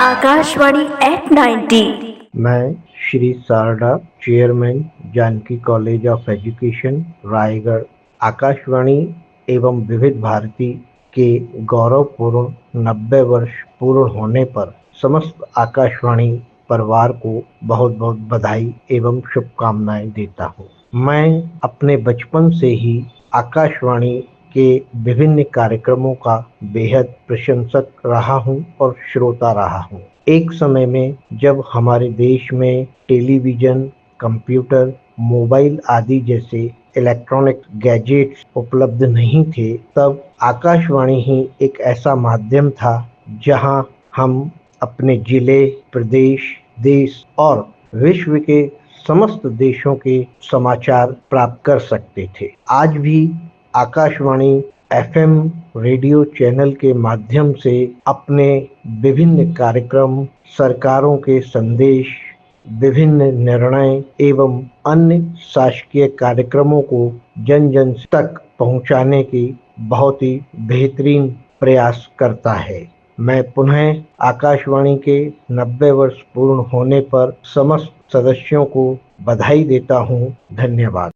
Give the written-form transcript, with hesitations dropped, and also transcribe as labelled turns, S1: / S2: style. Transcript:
S1: Akashvani at 90।
S2: मैं Shri Sarda, chairman, Janki college of education, Raigarh, Akashvani एवं विविध भारती के गौरवपूर्ण 90 वर्ष पूर्ण होने पर समस्त आकाशवाणी परिवार को बहुत बहुत बधाई एवं शुभकामनाएं देता हूं। मैं अपने बचपन से ही आकाशवाणी के विभिन्न कार्यक्रमों का बेहद प्रशंसक रहा हूं और श्रोता रहा हूं। एक समय में जब हमारे देश में टेलीविजन, कंप्यूटर, मोबाइल आदि जैसे इलेक्ट्रॉनिक गैजेट्स उपलब्ध नहीं थे, तब आकाशवाणी ही एक ऐसा माध्यम था जहां हम अपने जिले, प्रदेश, देश और विश्व के समस्त देशों के समाचार प्राप्त कर सकते थे। आज भी आकाशवाणी एफएम रेडियो चैनल के माध्यम से अपने विभिन्न कार्यक्रम, सरकारों के संदेश, विभिन्न निर्णय एवं अन्य शासकीय कार्यक्रमों को जन जन तक पहुंचाने की बहुत ही बेहतरीन प्रयास करता है। मैं पुनः आकाशवाणी के 90 वर्ष पूर्ण होने पर समस्त सदस्यों को बधाई देता हूं। धन्यवाद।